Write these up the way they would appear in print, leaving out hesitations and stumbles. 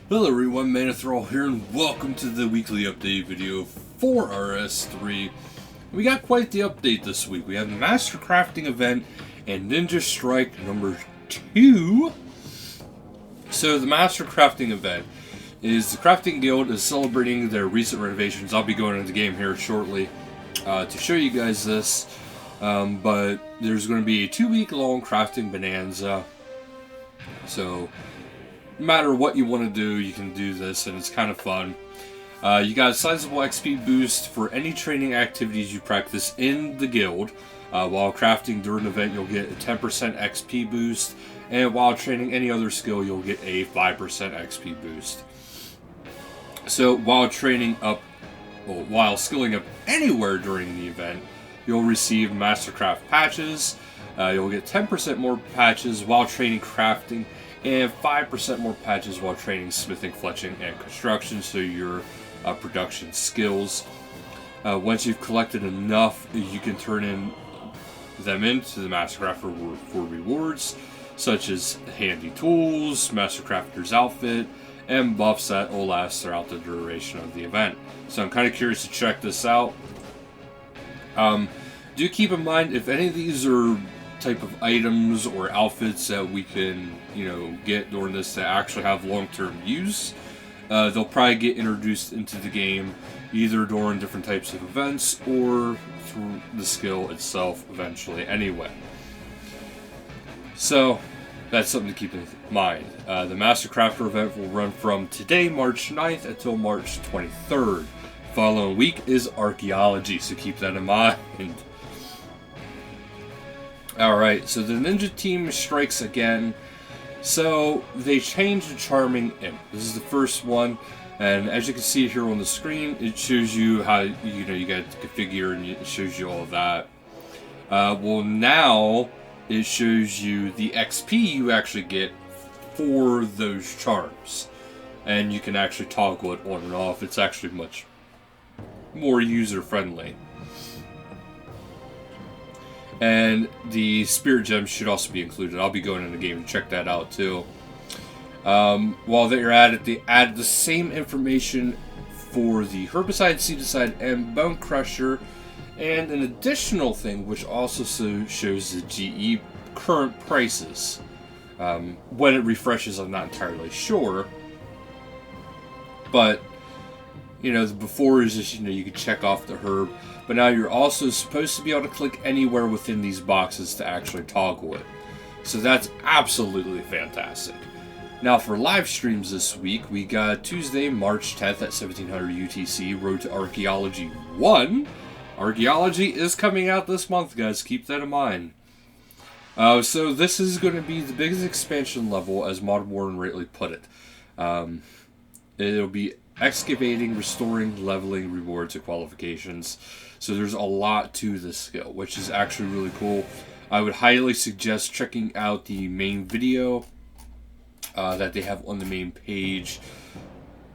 Hello everyone, Manithral here, and welcome to the weekly update video for RS3. We got quite the update this week. We have the Master Crafting event and Ninja Strike number 2. So the Master Crafting event is the Crafting Guild is celebrating their recent renovations. I'll be going into the game here shortly to show you guys this. But there's going to be a 2-week long crafting bonanza. So no matter what you want to do, you can do this, and it's kind of fun. You got a sizable XP boost for any training activities you practice in the guild. While crafting during the event, you'll get a 10% XP boost, and while training any other skill, you'll get a 5% XP boost. So while skilling up anywhere during the event, you'll receive Mastercraft patches. You'll get 10% more patches while training crafting, and 5% more patches while training smithing, fletching, and construction, so your production skills. Once you've collected enough, you can turn them into the Mastercraft for rewards, such as handy tools, Mastercrafter's outfit, and buffs that will last throughout the duration of the event. So I'm kind of curious to check this out. Do keep in mind, if any of these are type of items or outfits that we can, get during this that actually have long-term use, they'll probably get introduced into the game either during different types of events or through the skill itself eventually anyway. So that's something to keep in mind. The Master Crafter event will run from today, March 9th, until March 23rd. Following week is Archaeology, so keep that in mind. Alright, so the ninja team strikes again. So they changed the Charming Imp. This is the first one, and as you can see here on the screen, it shows you how you got to configure, and it shows you all of that. Well, now it shows you the XP you actually get for those charms, and you can actually toggle it on and off. It's actually much more user friendly. And the Spirit Gems should also be included. I'll be going in the game and check that out too. While they're at it, they add the same information for the Herbicide, Seedicide, and Bone Crusher. And an additional thing, which also shows the GE current prices. When it refreshes, I'm not entirely sure. But, the before is just, you could check off the herb. But now you're also supposed to be able to click anywhere within these boxes to actually toggle it. So that's absolutely fantastic. Now for live streams this week, we got Tuesday, March 10th at 1700 UTC, Road to Archaeology 1. Archaeology is coming out this month, guys. Keep that in mind. So this is going to be the biggest expansion level, as Modern Warren rightly put it. It'll be excavating, restoring, leveling, rewards, and qualifications. So there's a lot to this skill, which is actually really cool. I would highly suggest checking out the main video that they have on the main page,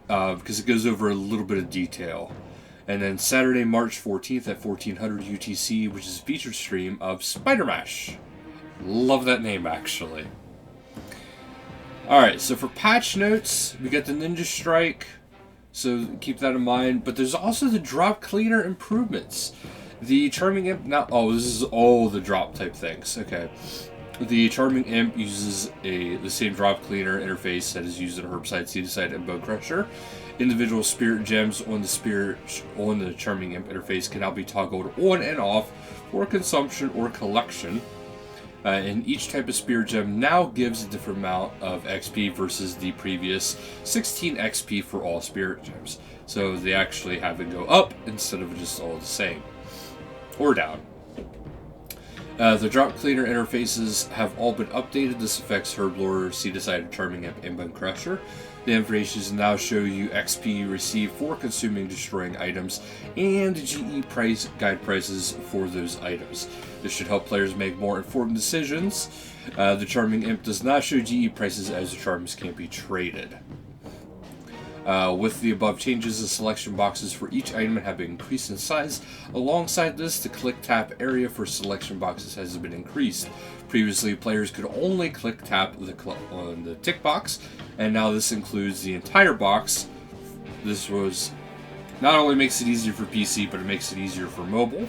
because it goes over a little bit of detail. And then Saturday, March 14th at 1400 UTC, which is a featured stream of Spider Mash. Love that name, actually. Alright, so for patch notes, we got the Ninja Strike. So keep that in mind. But there's also the drop cleaner improvements. The Charming Imp now... Oh, this is all the drop type things. Okay. The Charming Imp uses the same drop cleaner interface that is used in Herbicide, Seedicide, and Bone Crusher. Individual Spirit Gems on the Charming Imp interface can now be toggled on and off for consumption or collection. And each type of Spirit Gem now gives a different amount of XP versus the previous 16 XP for all Spirit Gems. So they actually have it go up instead of just all the same. Or down. The Drop Cleaner interfaces have all been updated. This affects Herblore, Seedicide, Charming Imp, and Bone Crusher. The information now show you XP you receive for consuming, destroying items, and GE price guide prices for those items. This should help players make more informed decisions. The Charming Imp does not show GE prices, as the charms can't be traded. With the above changes, the selection boxes for each item have been increased in size. Alongside this, the click-tap area for selection boxes has been increased. Previously, players could only click-tap on the tick box and now this includes the entire box. This was not only makes it easier for PC, but it makes it easier for mobile.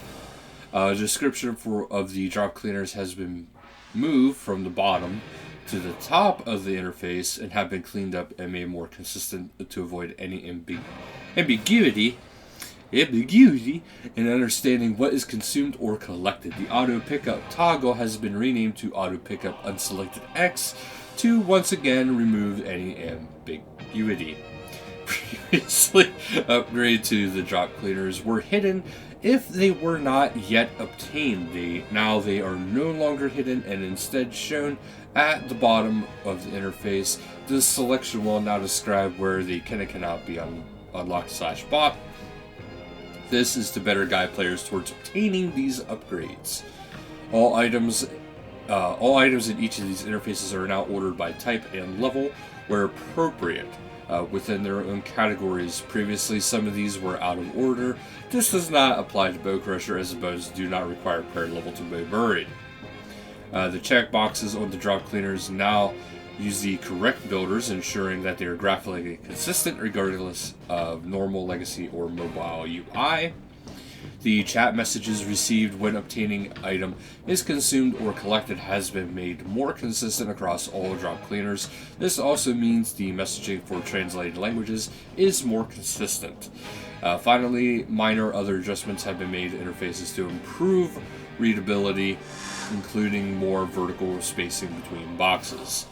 Description of the drop cleaners has been moved from the bottom to the top of the interface and have been cleaned up and made more consistent to avoid any ambiguity in understanding what is consumed or collected. The auto pickup toggle has been renamed to auto pickup unselected X to once again remove any ambiguity. Previously, upgrade to the drop cleaners were hidden if they were not yet obtained. Now they are no longer hidden and instead shown at the bottom of the interface. This selection will now describe where they can and cannot be unlocked / bought. This is to better guide players towards obtaining these upgrades. All items in each of these interfaces are now ordered by type and level where appropriate. Within their own categories. Previously, some of these were out of order. This does not apply to Bowcrusher, as the bows do not require prayer level to be buried. The checkboxes on the drop cleaners now use the correct builders, ensuring that they are graphically consistent regardless of normal, legacy, or mobile UI. The chat messages received when obtaining item is consumed or collected has been made more consistent across all drop cleaners. This also means the messaging for translated languages is more consistent. Finally, minor other adjustments have been made to interfaces to improve readability, including more vertical spacing between boxes.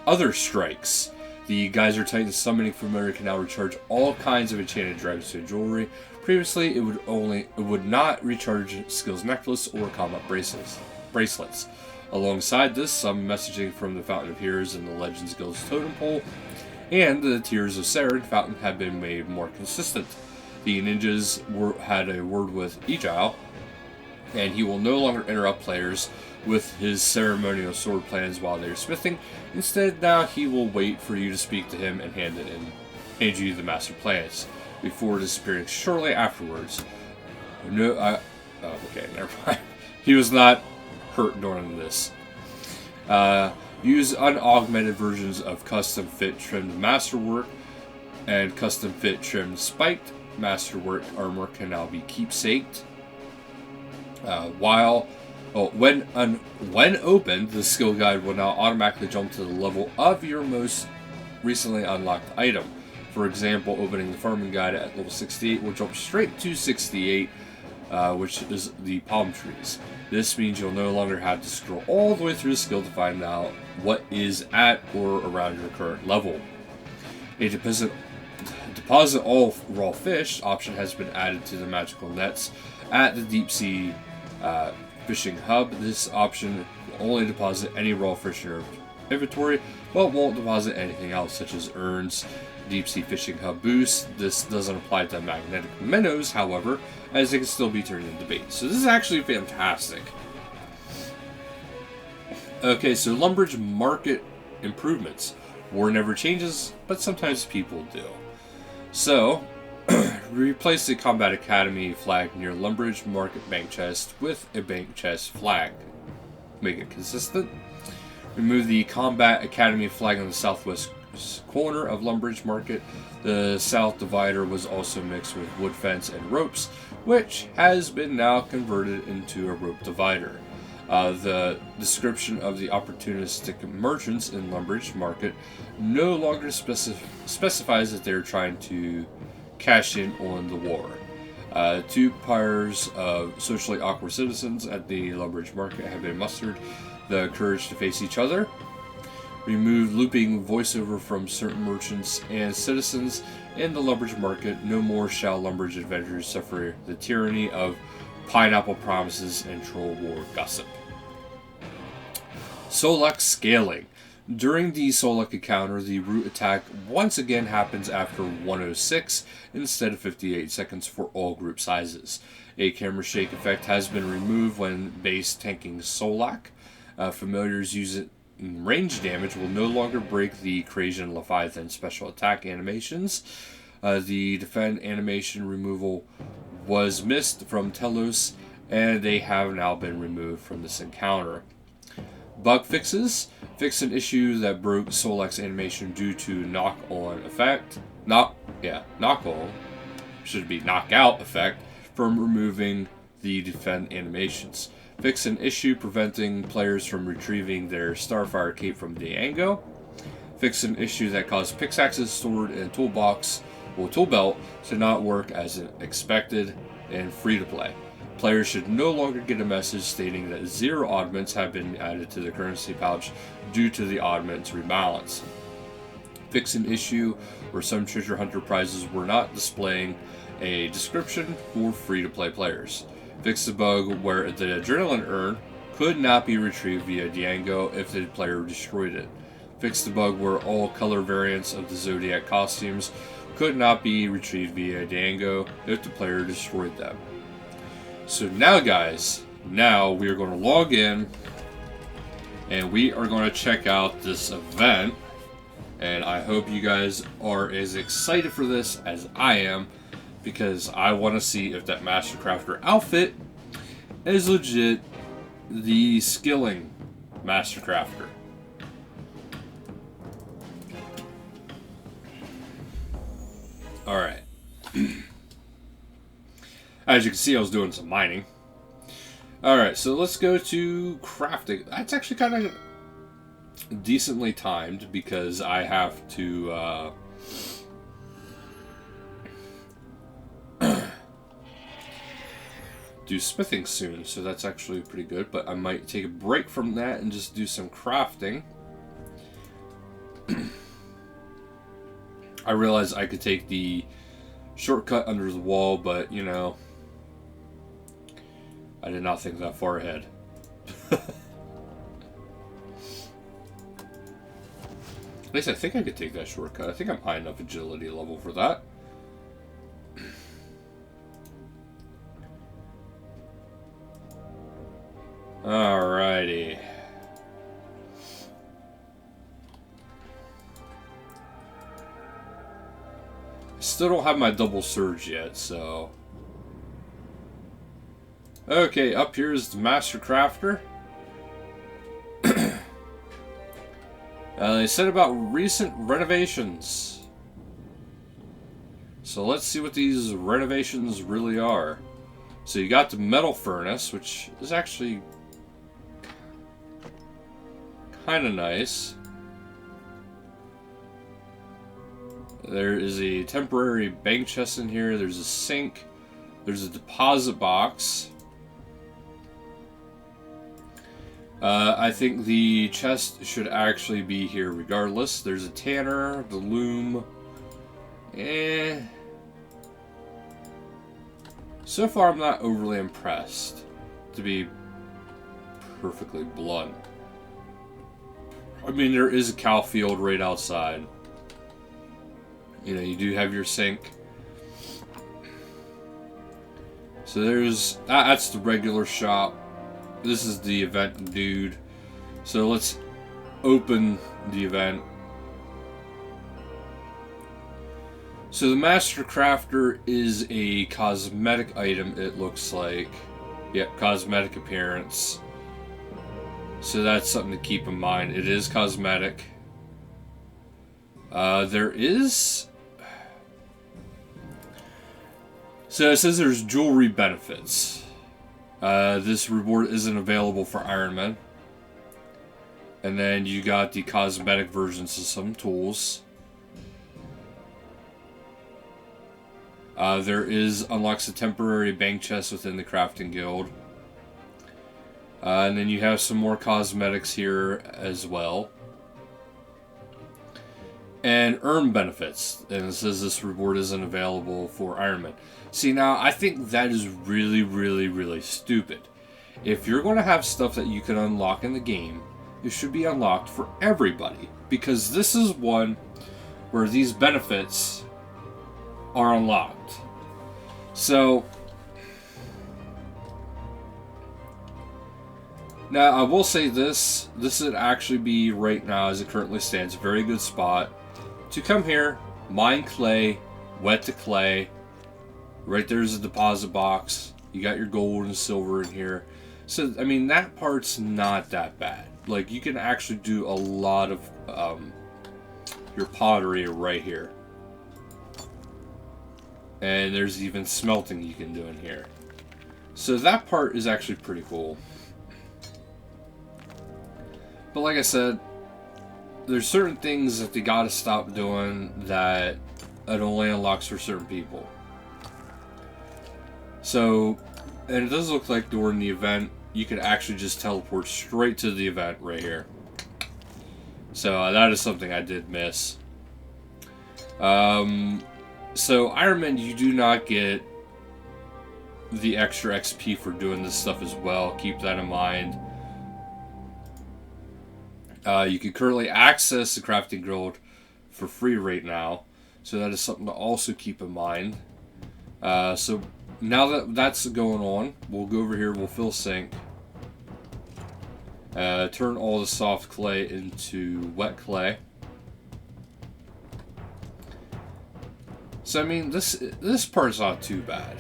Other strikes. The Geyser Titan summoning familiar can now recharge all kinds of enchanted dragonstone jewelry. Previously, it would not recharge skills necklace or combat bracelets. Alongside this, some messaging from the Fountain of Heroes and the Legends Guild's totem pole and the Tears of Saren fountain have been made more consistent. The ninjas had a word with Egile, and he will no longer interrupt players with his ceremonial sword plans while they are smithing. Instead, now he will wait for you to speak to him and hand you the master plans before disappearing shortly afterwards. Okay, never mind. He was not hurt during this. Use unaugmented versions of custom fit trimmed masterwork and custom fit trimmed spiked masterwork armor can now be keepsaked. When opened, the skill guide will now automatically jump to the level of your most recently unlocked item. For example, opening the farming guide at level 68 will jump straight to 68, which is the palm trees. This means you'll no longer have to scroll all the way through the skill to find out what is at or around your current level. A deposit all raw fish option has been added to the magical nets at the deep sea fishing hub. This option will only deposit any raw fish in your inventory, but won't deposit anything else, such as urns, deep sea fishing hub boost. This doesn't apply to magnetic minnows, however, as they can still be turned into bait. So this is actually fantastic. Okay, so Lumbridge market improvements. War never changes, but sometimes people do. So, replace the Combat Academy flag near Lumbridge Market Bank Chest with a Bank Chest flag. Make it consistent. Remove the Combat Academy flag on the southwest corner of Lumbridge Market. The south divider was also mixed with wood fence and ropes, which has been now converted into a rope divider. The description of the opportunistic merchants in Lumbridge Market no longer specifies that they're trying to cash in on the war. Two pairs of socially awkward citizens at the Lumbridge Market have been mustered the courage to face each other. Remove looping voiceover from certain merchants and citizens in the Lumbridge Market. No more shall Lumbridge adventurers suffer the tyranny of pineapple promises and troll war gossip. Solak scaling. During the Solak encounter, the root attack once again happens after 106 instead of 58 seconds for all group sizes. A camera shake effect has been removed when base tanking Solak. Familiars using range damage will no longer break the Crazian Leviathan special attack animations. The defend animation removal was missed from Telos, and they have now been removed from this encounter. Bug fixes. Fix an issue that broke Solex animation due to knock-on effect. Knock-on. Should be knockout effect from removing the defend animations. Fix an issue preventing players from retrieving their Starfire cape from Diango. Fix an issue that caused pickaxes stored in tool belt to not work as expected and free to play. Players should no longer get a message stating that 0 oddments have been added to the currency pouch due to the oddments rebalance. Fix an issue where some treasure hunter prizes were not displaying a description for free-to-play players. Fix the bug where the adrenaline urn could not be retrieved via Diango if the player destroyed it. Fix the bug where all color variants of the Zodiac costumes could not be retrieved via Diango if the player destroyed them. So now guys, we are going to log in and we are going to check out this event, and I hope you guys are as excited for this as I am, because I want to see if that Master Crafter outfit is legit the skilling Master Crafter. Alright. As you can see, I was doing some mining. Alright, so let's go to crafting. That's actually kind of decently timed because I have to do smithing soon, so that's actually pretty good. But I might take a break from that and just do some crafting. I realized I could take the shortcut under the wall, but you know, I did not think that far ahead. At least I think I could take that shortcut. I think I'm high enough agility level for that. Alrighty. Still don't have my double surge yet, so... Okay, up here is the Master Crafter. They said about recent renovations. So let's see what these renovations really are. So you got the metal furnace, which is actually kind of nice. There is a temporary bank chest in here. There's a sink. There's a deposit box. I think the chest should actually be here regardless. There's a tanner, the loom. So far, I'm not overly impressed, to be perfectly blunt. I mean, there is a cow field right outside. You know, you do have your sink. So that's the regular shop. This is the event dude. So let's open the event. So the Master Crafter is a cosmetic item, it looks like. Yep, cosmetic appearance. So that's something to keep in mind. It is cosmetic. There is... So it says there's jewelry benefits. This reward isn't available for Iron Man. And then you got the cosmetic versions of some tools. There is unlocks a temporary bank chest within the crafting guild. And then you have some more cosmetics here as well. And earn benefits. And it says this reward isn't available for Iron Man. See, now, I think that is really, really, really stupid. If you're going to have stuff that you can unlock in the game, it should be unlocked for everybody. Because this is one where these benefits are unlocked. So, now I will say this would actually be, right now as it currently stands, a very good spot to come here, mine clay, wet the clay. Right there's a deposit box. You got your gold and silver in here. So, I mean, that part's not that bad. like, you can actually do a lot of your pottery right here. And there's even smelting you can do in here. So that part is actually pretty cool. But like I said, there's certain things that they gotta stop doing that it only unlocks for certain people. So, and it does look like during the event, you can actually just teleport straight to the event right here. So that is something I did miss. So Ironman, you do not get the extra XP for doing this stuff as well. Keep that in mind. You can currently access the crafting guild for free right now, so that is something to also keep in mind. So now that that's going on, we'll go over here, we'll fill sink. Turn all the soft clay into wet clay. So I mean, this part's not too bad.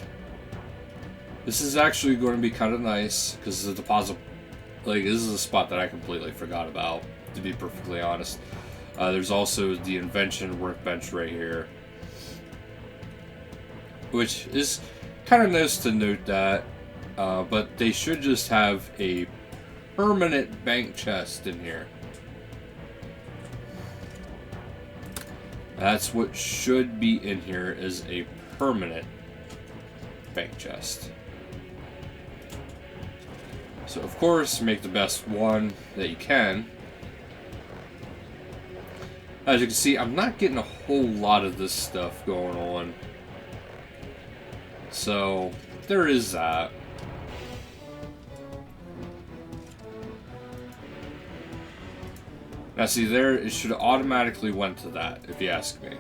This is actually going to be kind of nice, because the deposit, like, this is a spot that I completely forgot about, to be perfectly honest. There's also the Invention Workbench right here, which is kind of nice to note that, but they should just have a permanent bank chest in here. That's what should be in here, is a permanent bank chest. So of course, make the best one that you can. As you can see, I'm not getting a whole lot of this stuff going on. So there is that. Now see there, it should have automatically went to that, if you ask me.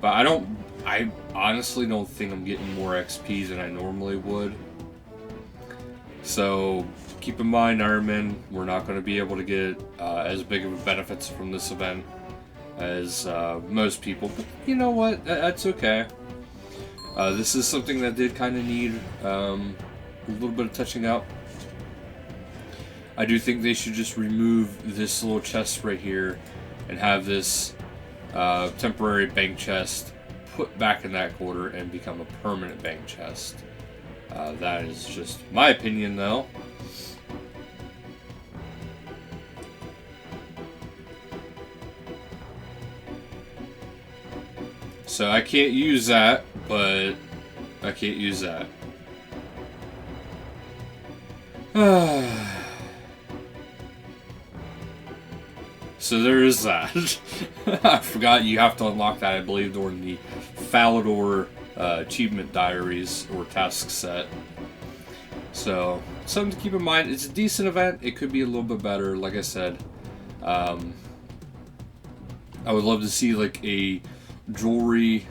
But I honestly don't think I'm getting more XP than I normally would. So keep in mind, Ironman, we're not going to be able to get as big of a benefits from this event as most people. But you know what? That's okay. This is something that did kind of need a little bit of touching up. I do think they should just remove this little chest right here and have this temporary bank chest put back in that quarter and become a permanent bank chest. That is just my opinion, though. So I can't use that, but I can't use that. So there is that. I forgot you have to unlock that, I believe, during the Falador achievement diaries or task set. So something to keep in mind. It's a decent event. It could be a little bit better. Like I said, I would love to see like a jewelry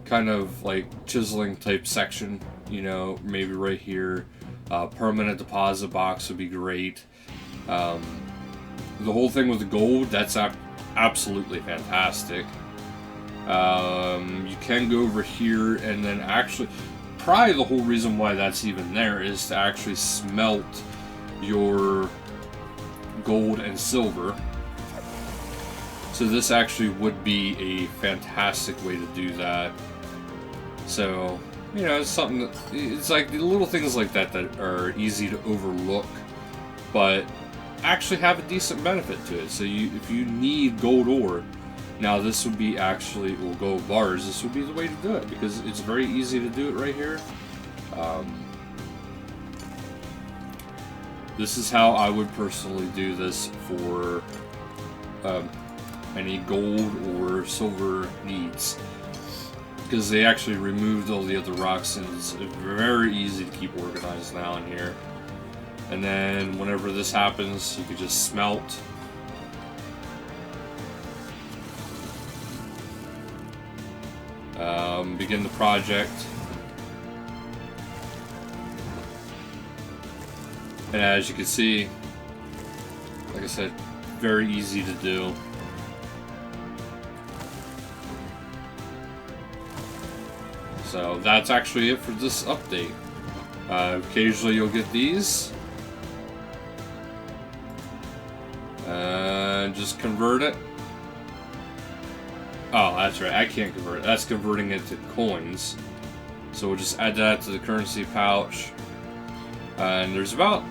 kind of like chiseling type section. You know, maybe right here. Permanent deposit box would be great. The whole thing with the gold, that's absolutely fantastic. You can go over here and then actually, probably the whole reason why that's even there is to actually smelt your gold and silver. So this actually would be a fantastic way to do that. So, you know, it's something that, it's like the little things like that that are easy to overlook, but actually have a decent benefit to it. So if you need gold ore, now this would be actually, well, gold bars, this would be the way to do it, because it's very easy to do it right here. This is how I would personally do this for any gold or silver needs, because they actually removed all the other rocks, and it's very easy to keep organized now in here. And then whenever this happens, you can just smelt. Begin the project. And as you can see, like I said, very easy to do. So that's actually it for this update. Occasionally you'll get these. Just convert it. Oh, that's right. I can't convert it. That's converting it to coins. So we'll just add that to the currency pouch. And there's about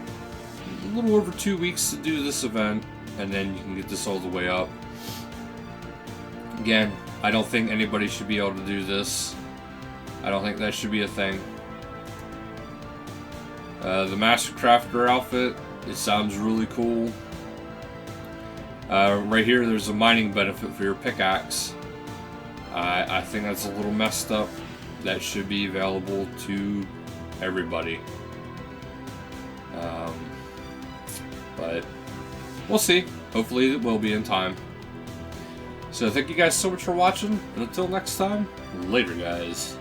a little over 2 weeks to do this event, and then you can get this all the way up. Again, I don't think anybody should be able to do this. I don't think that should be a thing. The Master Crafter outfit, it sounds really cool. Right here, there's a mining benefit for your pickaxe. I think that's a little messed up. That should be available to everybody. But we'll see. Hopefully it will be in time. So thank you guys so much for watching, and until next time, later guys.